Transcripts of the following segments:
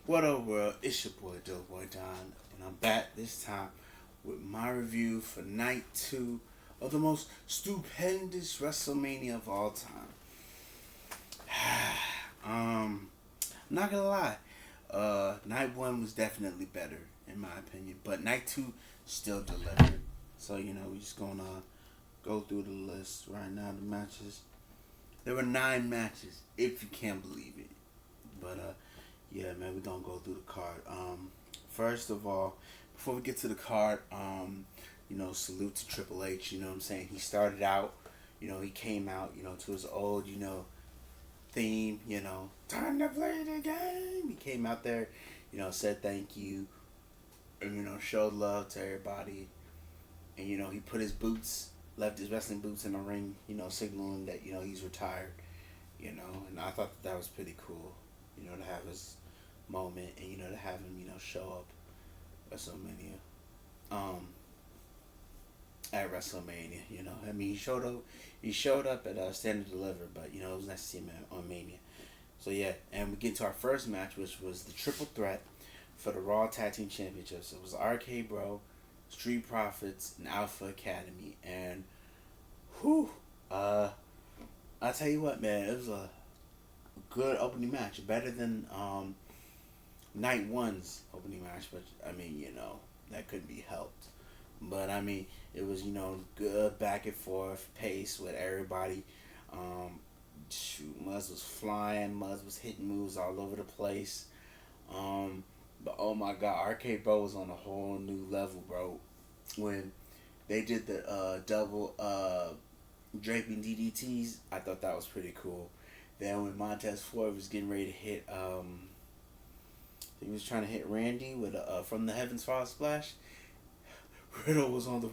What up, world? It's your boy, Doughboy Don, and I'm back this time with my review for night two of the most stupendous WrestleMania of all time. I'm not gonna lie, night one was definitely better in my opinion, but night two still delivered. So we just gonna go through the list right now. The matches. There were 9 matches, if you can't believe it. But yeah, man, we're gonna go through the card. First of all, before we get to the card, salute to Triple H. You know what I'm saying? He started out, he came out, to his old, theme. Time to play the game. He came out there, said thank you, and showed love to everybody, and he put his boots, left his wrestling boots in the ring, signaling that he's retired. And I thought that was pretty cool, to have his moment and to have him, show up WrestleMania, um, at WrestleMania. I mean, he showed up at Stand and Deliver, but it was nice to see him on Mania. So yeah, and we get to our first match, which was the triple threat for the Raw Tag Team Championships. It was RK Bro, Street Profits, and Alpha Academy, and whew, I'll tell you what, man, it was a good opening match, better than night one's opening match, but I mean, that couldn't be helped. But I mean, it was good back and forth pace with everybody. Muzz was flying, Muzz was hitting moves all over the place. But oh my God, Arcade Bro was on a whole new level, bro. When they did the double draping DDTs, I thought that was pretty cool. Then when Montez Ford was getting ready to hit, he was trying to hit Randy with a from the Heavens Fall Splash. Riddle was on the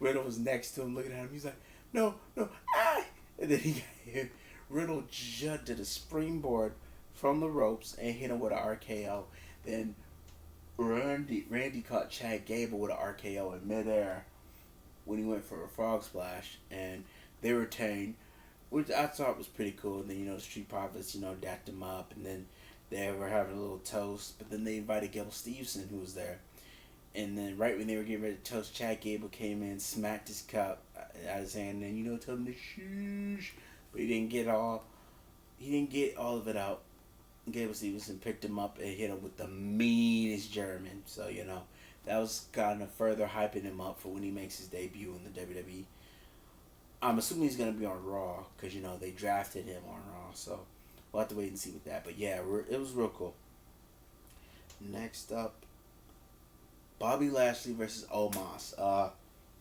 Riddle was next to him, looking at him. He's like, "No, no, ah!" And then he got hit. Riddle just did a springboard from the ropes and hit him with an RKO. Then Randy caught Chad Gable with an RKO in midair when he went for a frog splash, and they retained, which I thought was pretty cool. And then the Street Profits, dapped him up, and then they were having a little toast. But then they invited Gable Steveson, who was there, and then right when they were getting ready to toast, Chad Gable came in, smacked his cup out of his hand, and told him to shush, but he didn't get all of it out. Gable Steveson picked him up and hit him with the meanest German. So that was kind of further hyping him up for when he makes his debut in the WWE. I'm assuming he's gonna be on Raw because they drafted him on Raw, so we'll have to wait and see with that. But yeah, it was real cool. Next up, Bobby Lashley versus Omos.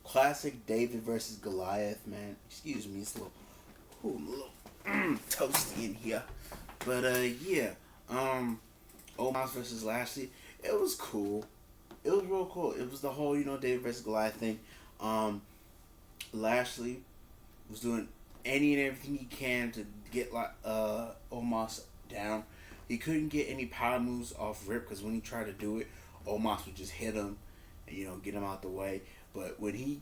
Classic David versus Goliath, man. Excuse me, it's a little toasty in here. But yeah, Omos versus Lashley. It was cool. It was real cool. It was the whole David versus Goliath thing. Lashley was doing any and everything he can to get Omos down. He couldn't get any power moves off Rip because when he tried to do it, Omos would just hit him and get him out the way. But when he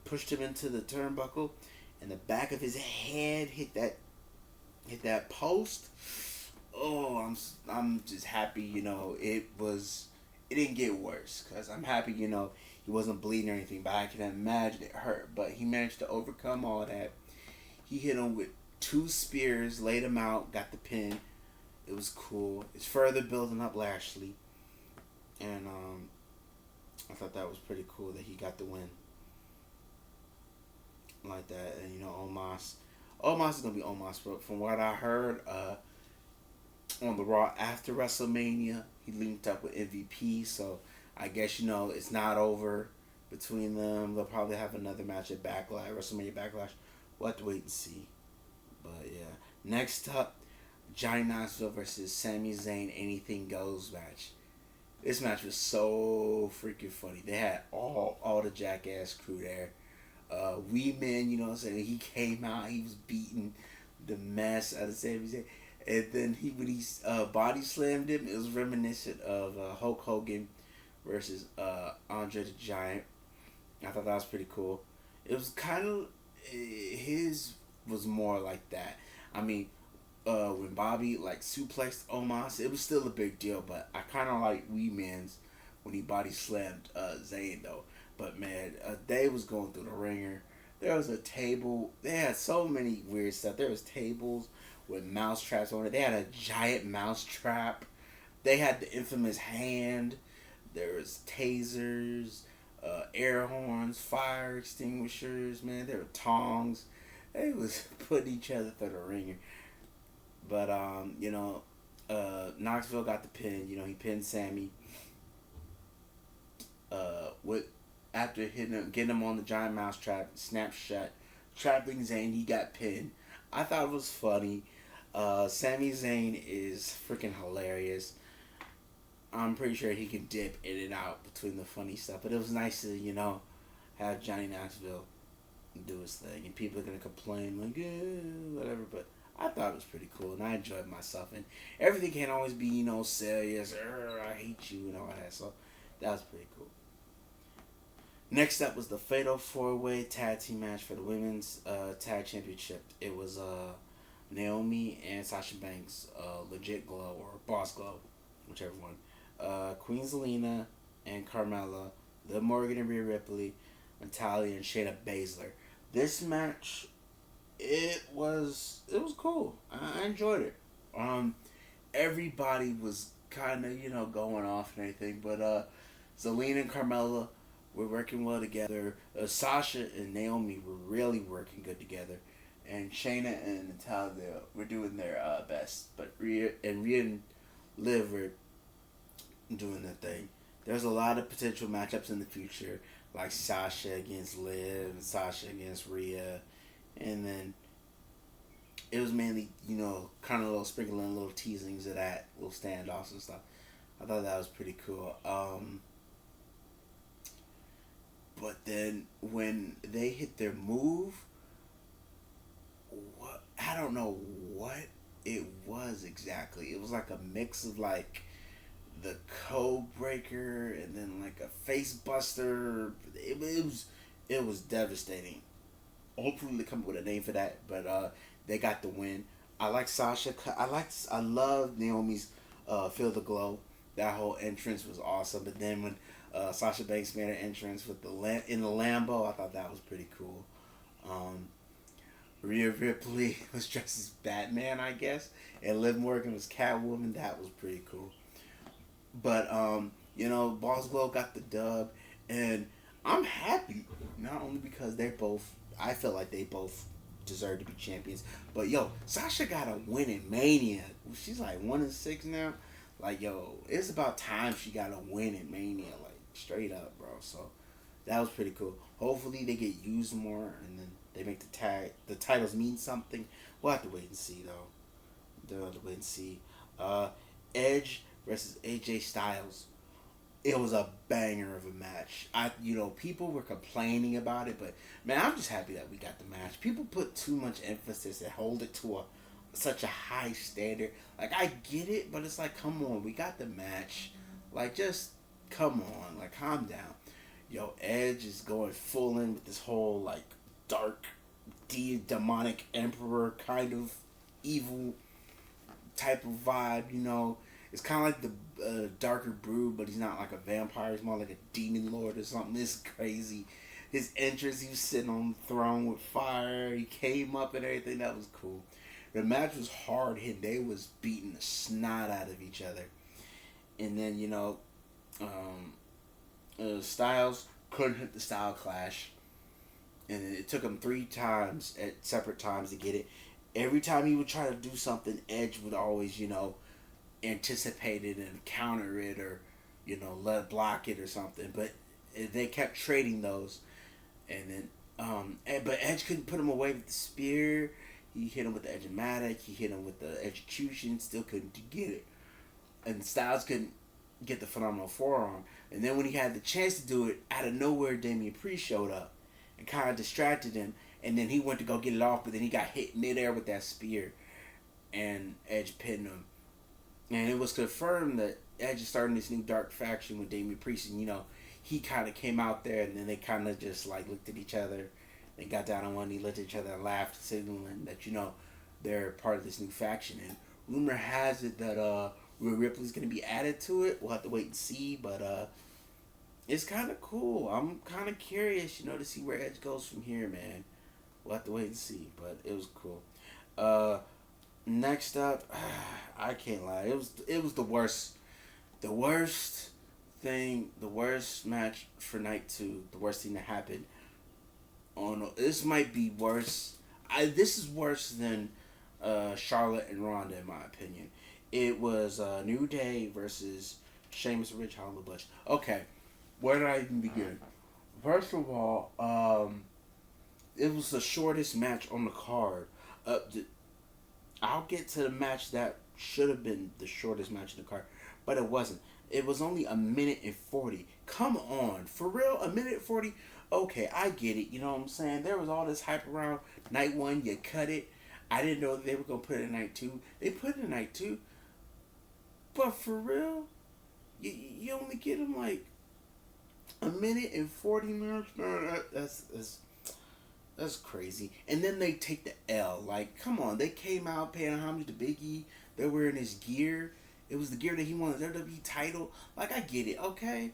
pushed him into the turnbuckle and the back of his head hit that post, oh, I'm just happy. It didn't get worse because I'm happy. He wasn't bleeding or anything, but I can imagine it hurt. But he managed to overcome all that. He hit him with 2 spears, laid him out, got the pin. It was cool. It's further building up Lashley, and I thought that was pretty cool that he got the win like that. And Omos is gonna be Omos, but from what I heard, on the Raw after WrestleMania, he linked up with MVP, so I guess it's not over between them. They'll probably have another match at WrestleMania Backlash. We'll have to wait and see. But yeah, next up, Johnny Knoxville versus Sami Zayn Anything Goes match. This match was so freaking funny. They had all the Jackass crew there. Wee Man, what I'm saying? He came out, he was beating the mess out of Sami Zayn. And then when he body slammed him, it was reminiscent of Hulk Hogan versus Andre the Giant. I thought that was pretty cool. It was kind of, his was more like that. I mean, when Bobby like suplexed Omos, it was still a big deal. But I kind of like Wee Man's when he body slammed Zayn though. But man, Dave was going through the ringer. There was a table. They had so many weird stuff. There was tables with mouse traps on it. They had a giant mouse trap. They had the infamous hand. There was tasers, air horns, fire extinguishers. Man, there were tongs. They was putting each other through the ringer. But Knoxville got the pin. You know, he pinned Sammy. With after hitting him, getting him on the giant mouse trap, snap shut, trapping Zayn, he got pinned. I thought it was funny. Sami Zayn is freaking hilarious. I'm pretty sure he can dip in and out between the funny stuff, but it was nice to have Johnny Knoxville do his thing, and people are gonna complain like whatever, but I thought it was pretty cool, and I enjoyed myself. And everything can't always be serious. I hate you and all that. So that was pretty cool. Next up was the Fatal 4-Way Tag Team match for the Women's Tag Championship. It was Naomi and Sasha Banks, Legit Glow or Boss Glow, whichever one. Queen Zelina and Carmella, Liv Morgan and Rhea Ripley, Natalia and Shayna Baszler. This match, it was cool. I enjoyed it. Everybody was kind of going off and everything, but Zelina and Carmella were working well together. Sasha and Naomi were really working good together, and Shayna and Natalia were doing their best. But Rhea and Liv were doing their thing. There's a lot of potential matchups in the future, like Sasha against Liv and Sasha against Rhea, and then it was mainly kind of a little sprinkling, little teasings of that, little standoffs and stuff. I thought that was pretty cool. But then when they hit their move, I don't know what it was exactly. It was like a mix of like the code breaker and then like a face buster. It was devastating. Hopefully they come up with a name for that, but they got the win. I like Sasha. I love Naomi's Feel the Glow. That whole entrance was awesome. But then when Sasha Banks made her entrance with in the Lambo, I thought that was pretty cool. Rhea Ripley was dressed as Batman, I guess, and Liv Morgan was Catwoman. That was pretty cool. But Boss Glow got the dub, and I'm happy not only because I feel like they both deserve to be champions, but Sasha got a win in Mania. She's like 1-6 now. Like it's about time she got a win in Mania, like straight up, bro. So that was pretty cool. Hopefully they get used more, and then they make the titles mean something. We'll have to wait and see though. We'll have to wait and see. Edge versus AJ Styles. It was a banger of a match. People were complaining about it, but man, I'm just happy that we got the match. People put too much emphasis and hold it to such a high standard. Like, I get it, but it's like, come on, we got the match. Like, just come on, like, calm down. Edge is going full in with this whole like dark, demonic emperor kind of evil type of vibe. It's kind of like the darker brood, but he's not like a vampire. He's more like a demon lord or something. It's crazy. His entrance, he was sitting on the throne with fire. He came up and everything. That was cool. The match was hard hitting. They was beating the snot out of each other. And then, Styles couldn't hit the Style Clash. And it took him 3 times at separate times to get it. Every time he would try to do something, Edge would always, anticipate it and counter it or, let block it or something. But they kept trading those. And then, but Edge couldn't put him away with the spear. He hit him with the Edge-O-Matic. He hit him with the execution. Still couldn't get it. And Styles couldn't get the phenomenal forearm. And then when he had the chance to do it, out of nowhere, Damian Priest showed up and kind of distracted him. And then he went to go get it off, but then he got hit midair with that spear. And Edge pinned him. And it was confirmed that Edge is starting this new dark faction with Damian Priest. And, he kind of came out there, and then they kind of just, like, looked at each other. They got down on one knee, looked at each other, and laughed, signaling that, they're part of this new faction. And rumor has it that Rhea Ripley's gonna be added to it. We'll have to wait and see, but it's kind of cool. I'm kind of curious, to see where Edge goes from here, man. We'll have to wait and see, but it was cool. Next up, I can't lie. It was the worst match for night 2. The worst thing that happened. Oh no, this might be worse. This is worse than Charlotte and Ronda in my opinion. It was New Day versus Sheamus and Ridge Holland Butch. Okay, where did I even begin? First of all, it was the shortest match on the card. I'll get to the match that should have been the shortest match in the card, but it wasn't. It was only a minute and 40. Come on, for real, a minute 40. Okay, I get it. You know what I'm saying? There was all this hype around night 1. You cut it. I didn't know they were gonna put it in night 2. They put it in night 2, but for real, you only get them like a minute and 40 minutes. Man, that's crazy. And then they take the L. Like, come on. They came out paying homage to Big E. They're wearing his gear. It was the gear that he won the WWE title. Like, I get it, okay?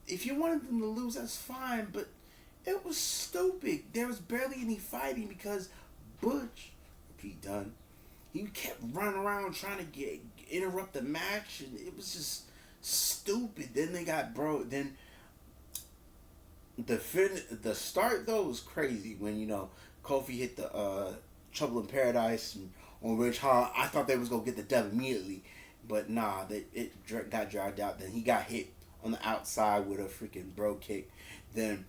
If you wanted them to lose, that's fine. But it was stupid. There was barely any fighting because Butch, he done. He kept running around trying to interrupt the match. And it was just stupid. Then they got Then the start though was crazy when Kofi hit the Trouble in Paradise on Ridge Hall. I thought they was gonna get the dub immediately, but nah, got dragged out. Then he got hit on the outside with a freaking bro kick. Then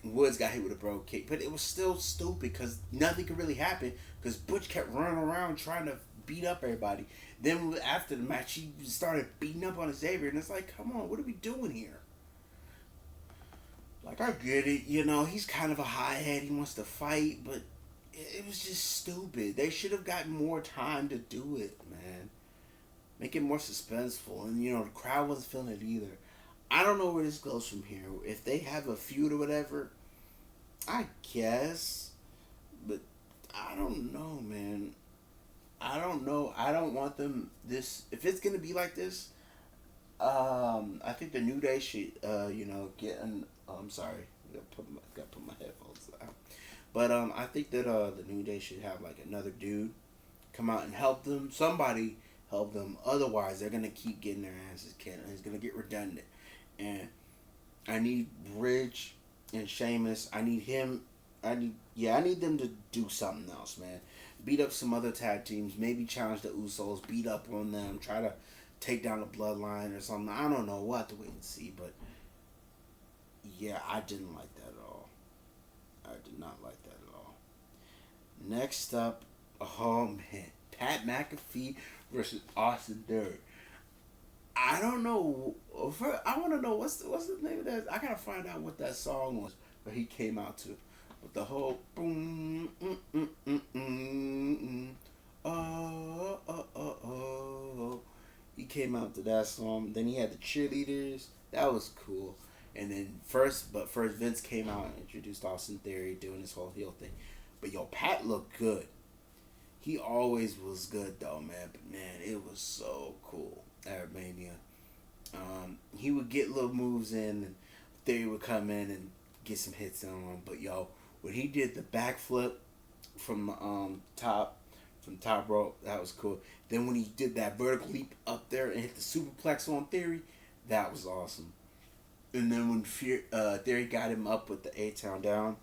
Woods got hit with a bro kick, but it was still stupid because nothing could really happen because Butch kept running around trying to beat up everybody. Then after the match, he started beating up on Xavier, and it's like, come on, what are we doing here? Like, I get it, he's kind of a hothead, he wants to fight, but it was just stupid. They should have gotten more time to do it, man. Make it more suspenseful, and, the crowd wasn't feeling it either. I don't know where this goes from here. If they have a feud or whatever, I guess, but I don't know, man. I don't know. I don't want them if it's going to be like this, I think the New Day should, get an. I'm sorry, gotta put my headphones down. But I think that the New Day should have like another dude come out and help them. Somebody help them. Otherwise, they're gonna keep getting their asses kicked, and it's gonna get redundant. And I need Ridge and Sheamus. I need him. I need them to do something else, man. Beat up some other tag teams. Maybe challenge the Usos. Beat up on them. Try to take down the Bloodline or something. I don't know. We'll have to wait and see. But yeah, I didn't like that at all. I did not like that at all. Next up, oh man, Pat McAfee versus Austin Theory. I don't know. I want to know what's the name of that. I gotta find out what that song was where he came out to. With the whole boom, oh. He came out to that song. Then he had the cheerleaders. That was cool. And then first Vince came out and introduced Austin Theory doing this whole heel thing. But yo, Pat looked good. He always was good though, man. But man, it was so cool at Mania. He would get little moves in, and Theory would come in and get some hits on him. But yo, when he did the backflip from top rope, that was cool. Then when he did that vertical leap up there and hit the superplex on Theory, that was awesome. And then when Theory got him up with the A-Town down,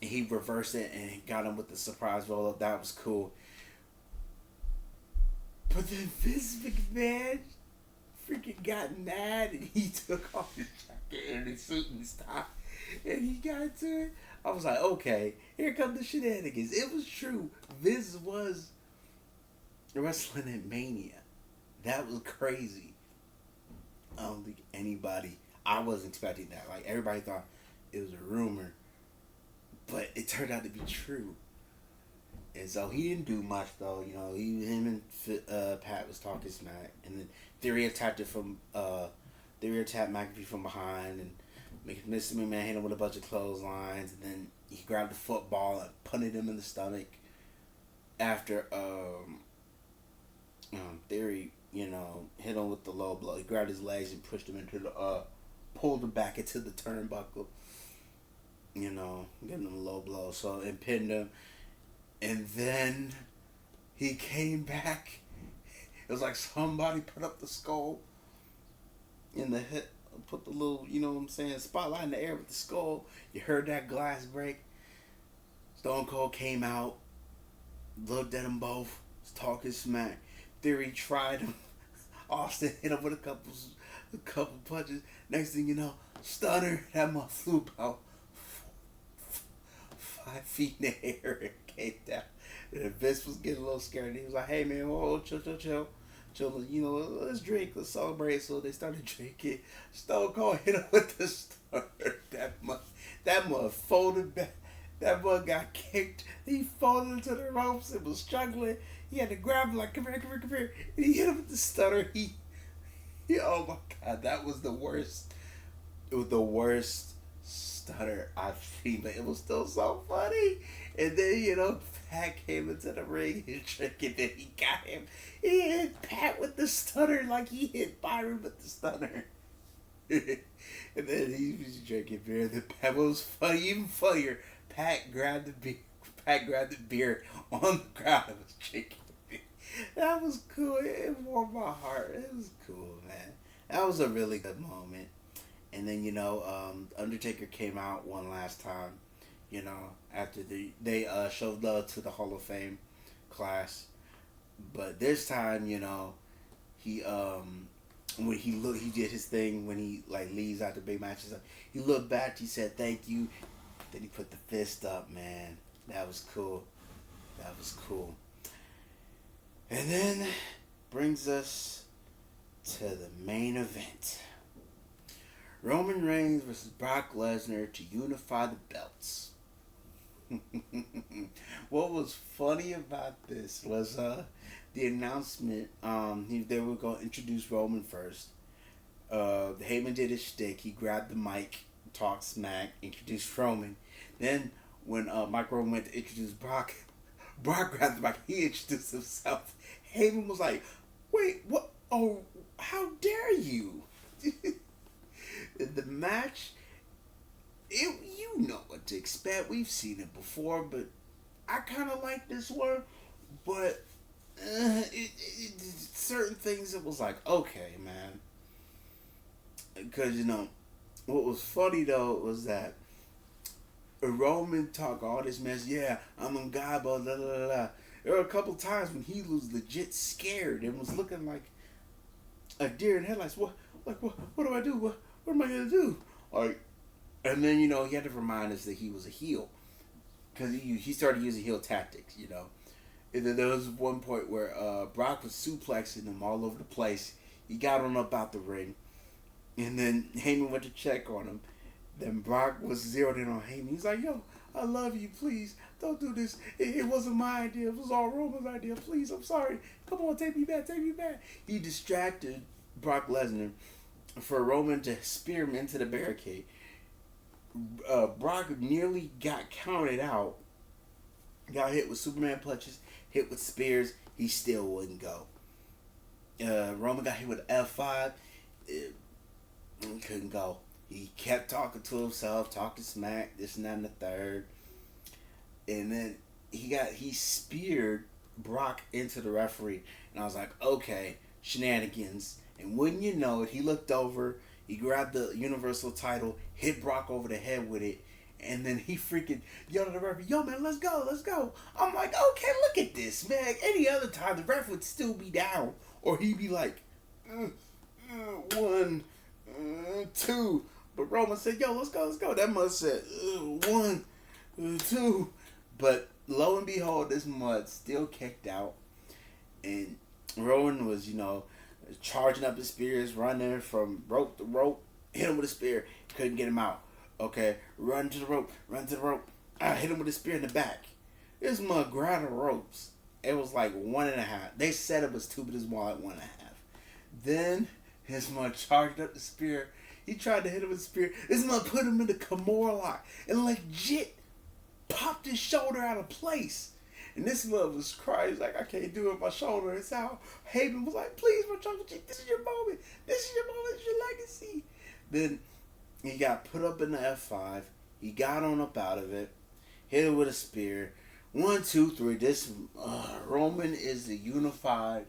he reversed it and got him with the surprise roll up. That was cool. But then Vince McMahon freaking got mad and he took off his jacket and his suit and his tie and he got to it. I was like, okay, here come the shenanigans. It was true. Vince was wrestling at Mania. That was crazy. I don't think I wasn't expecting that. Like, everybody thought it was a rumor. But it turned out to be true. And so he didn't do much, though. Him and Pat was talking smack. And then Theory attacked McAfee from behind. And Mr. McMahon hit him with a bunch of clotheslines. And then he grabbed the football and punted him in the stomach. after Theory, hit him with the low blow. He grabbed his legs and pushed him into the pulled him back into the turnbuckle. Getting him a low blow. So and pinned him, and then he came back. It was like somebody put up the skull in the hit, put the little, spotlight in the air with the skull. You heard that glass break. Stone Cold came out, looked at them both, was talking smack. Theory tried him. Austin hit him with a couple punches. Next thing you know, stunner. That mother flew about 5 feet in the air and came down. And Vince was getting a little scared. He was like, "Hey man, whoa, chill. Let's drink, let's celebrate." So they started drinking. Stone Cold hit him with the stunner. That mother folded back. That mother got kicked. He folded into the ropes and was struggling. He had to grab him like, come here. And he hit him with the stunner. Oh my God, that was the worst. It was the worst stunner I've seen, but it was still so funny. And then, Pat came into the ring and drinking, and he got him. He hit Pat with the stunner like he hit Byron with the stunner. And then he was drinking beer. The Pat was funny, even funnier. Pat grabbed the beer on the ground and was drinking the beer. That was cool. It warmed my heart. It was cool, man. That was a really good moment. And then, Undertaker came out one last time, after they showed love to the Hall of Fame class. But this time, he when he did his thing when he leaves out the big matches. He looked back, he said thank you. Then he put the fist up, man. That was cool. And then brings us to the main event. Roman Reigns versus Brock Lesnar to unify the belts. What was funny about this was the announcement. They were going to introduce Roman first. Heyman did his shtick. He grabbed the mic, talked smack, introduced Roman. Then when Mike Roman went to introduce Brock, Brock grabbed the mic. He introduced himself. Heyman was like, "Wait, what? Oh, how dare you?" The match, you know what to expect. We've seen it before, but I kind of like this one. But certain things, it was like, okay, man. Because, what was funny, though, was that Roman talk all this mess. Yeah, I'm on God, blah, blah, blah, blah. There were a couple times when he was legit scared and was looking like a deer in headlights. What do I do? What am I going to do? And then, he had to remind us that he was a heel. Because he started using heel tactics, And then there was one point where Brock was suplexing him all over the place. He got him up out the ring. And then Heyman went to check on him. Then Brock was zeroed in on Heyman. He's like, "Yo, I love you. Please, don't do this. It wasn't my idea. It was all Roman's idea. Please, I'm sorry. Come on, take me back. He distracted Brock Lesnar for Roman to spear him into the barricade. Brock nearly got counted out. Got hit with Superman punches, hit with spears. He still wouldn't go. Roman got hit with F5. He couldn't go. He kept talking to himself, talking smack, this and that and the third. And then he speared Brock into the referee. And I was like, okay, shenanigans. And wouldn't you know it, he looked over, he grabbed the Universal title, hit Brock over the head with it, and then he freaking yelled at the referee, "Yo, man, let's go." I'm like, okay, look at this, man. Any other time, the ref would still be down. Or he'd be like, 1, 2. But Roman said, "Yo, let's go." That must said, 1, 2. But lo and behold, this mud still kicked out. And Roman was, charging up his spears, running from rope to rope, hit him with a spear, couldn't get him out. Okay, run to the rope. I hit him with a spear in the back. This mug grabbed the ropes. It was like 1.5. They said it was 2, but it's more like 1.5. Then his mug charged up the spear. He tried to hit him with a spear. This mug put him in the Kimura lock and legit popped his shoulder out of place. And this mother was crying. He's like, I can't do it with my shoulder. It's how Heyman was like, please, my Triple G, this is your moment. This is your moment. It's your legacy. Then he got put up in the F5. He got on up out of it. Hit it with a spear. 1, 2, 3. This Roman is the unified.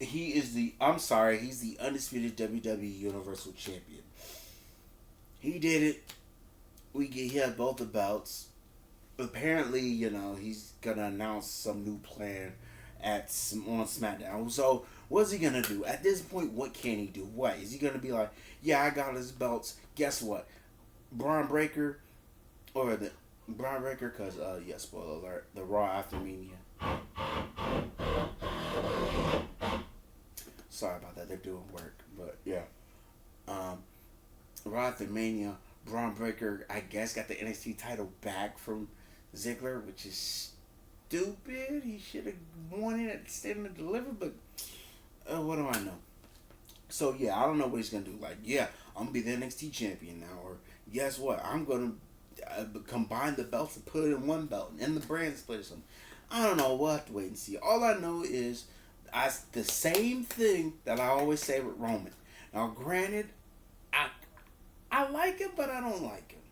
He's the undisputed WWE Universal Champion. He did it. He had both the belts. Apparently, he's gonna announce some new plan on SmackDown. So, what's he gonna do? At this point, what can he do? What is he gonna be like? Yeah, I got his belts. Guess what? Braun Breaker, because spoiler alert, the Raw after Mania. Sorry about that. They're doing work, but yeah. Raw after Mania, Braun Breaker, I guess, got the NXT title back from Ziggler, which is stupid. He should have won it at the Stand and Deliver, but what do I know? So yeah, I don't know what he's gonna do. Like, yeah, I'm gonna be the NXT champion now, or guess what? I'm gonna combine the belts and put it in one belt and the brand split or something. I don't know. We'll have to wait and see. All I know is the same thing that I always say with Roman. Now, granted, I like him, but I don't like him.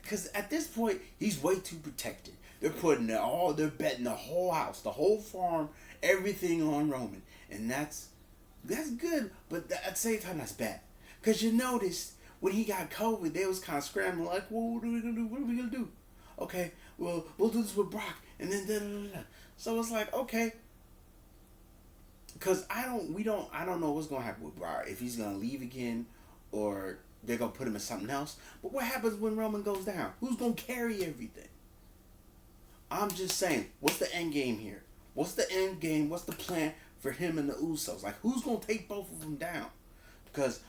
Because at this point, he's way too protected. They're they're betting the whole house, the whole farm, everything on Roman, and that's good. But at the same time, that's bad. Because you noticed when he got COVID, they was kind of scrambling, like, well, what are we gonna do? What are we gonna do? Okay, well, we'll do this with Brock, and then da. So it's like, okay. Because I don't know what's gonna happen with Brock, if he's gonna leave again, or they're gonna put him in something else. But what happens when Roman goes down? Who's gonna carry everything? I'm just saying, what's the end game here? What's the end game? What's the plan for him and the Usos? Like, who's gonna take both of them down? Because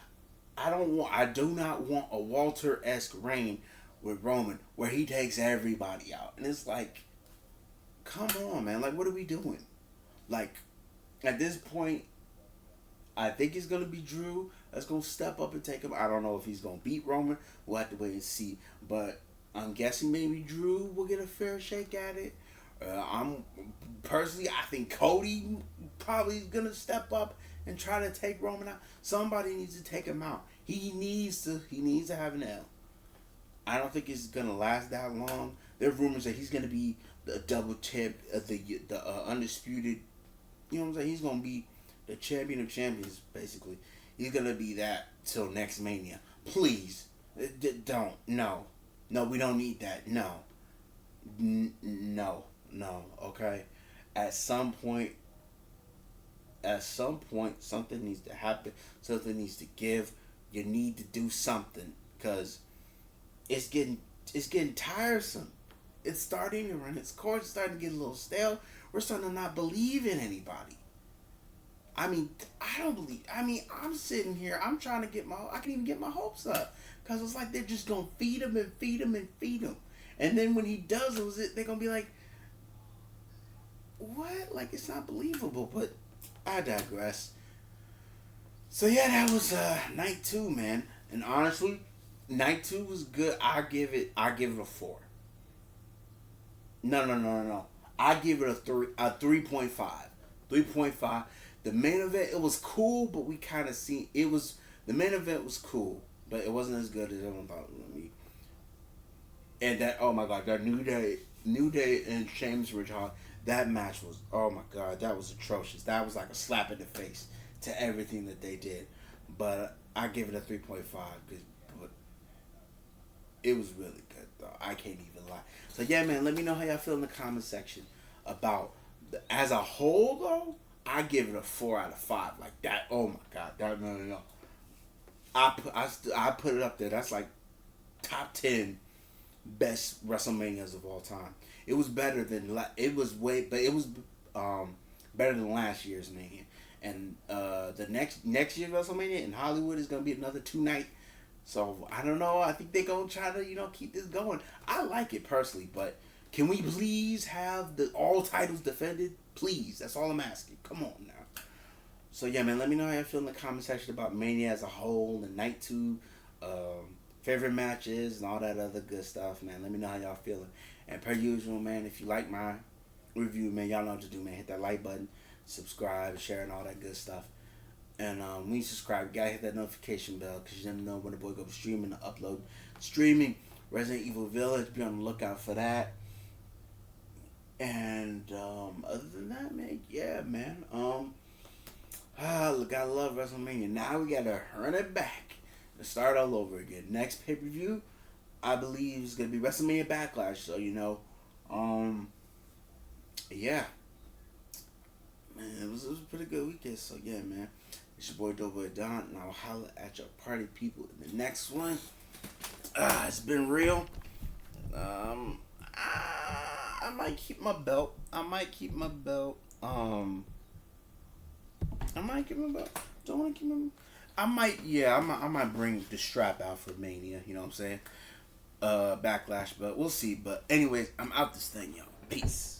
I do not want a Walter-esque reign with Roman where he takes everybody out. And it's like, come on, man. Like, what are we doing? Like, at this point, I think it's going to be Drew that's going to step up and take him. I don't know if he's going to beat Roman. We'll have to wait and see. But I'm guessing maybe Drew will get a fair shake at it. I think Cody probably is going to step up and try to take Roman out. Somebody needs to take him out. He needs to have an L. I don't think it's going to last that long. There are rumors that he's going to be the double champ, the undisputed. You know what I'm saying? He's going to be the champion of champions, basically. He's going to be that till next Mania. Please. Don't. No. No, we don't need that. No. No. Okay? At some point, something needs to happen. Something needs to give. You need to do something. Because it's getting tiresome. It's starting to run its course. It's starting to get a little stale. We're starting to not believe in anybody. I mean, I'm sitting here. I can't even get my hopes up. Because it's like they're just going to feed him and feed him and feed him. And then when he does lose it, they're going to be like, what? Like, it's not believable. But I digress. So, yeah, that was night 2, man. And honestly, night 2 was good. I give it a 4. No. I give it a 3.5. 3.5. The main event, it was cool, but we kind of the main event was cool, but it wasn't as good as everyone thought it was going to be. And that, oh my God, that New Day and Sheamus Ridge Hall, that match was, oh my God, that was atrocious. That was like a slap in the face to everything that they did. But I give it a 3.5 but it was really good, though. I can't even lie. So yeah, man, let me know how y'all feel in the comment section about, as a whole, though, I give it a 4 out of 5. Like that, oh my God, that, no. I put it up there. That's like top 10 best WrestleManias of all time. It was better than better than last year's Mania. And the next year's WrestleMania in Hollywood is gonna be another 2-night. So I don't know. I think they're gonna try to keep this going. I like it personally, but can we please have all titles defended? Please, that's all I'm asking. Come on now. So yeah, man, let me know how you feel in the comment section about Mania as a whole, and night 2, favorite matches, and all that other good stuff, man. Let me know how y'all feeling. And per usual, man, if you like my review, man, y'all know what to do, man. Hit that like button, subscribe, share, and all that good stuff. And when you subscribe, you gotta hit that notification bell because you never know when the boy goes streaming to upload. Streaming Resident Evil Village, be on the lookout for that. And other than that, man, yeah, man. Gotta love WrestleMania. Now we gotta turn it back and start all over again. Next pay per view, I believe, is gonna be WrestleMania Backlash. So yeah, man, it was a pretty good weekend. So yeah, man, it's your boy Doughboy Don, and I'll holler at your party people in the next one. It's been real. I might keep my belt. I might keep my belt. Don't want to keep my. I might. Yeah, I might bring the strap out for Mania. You know what I'm saying? Backlash, but we'll see. But anyways, I'm out this thing, yo. Peace.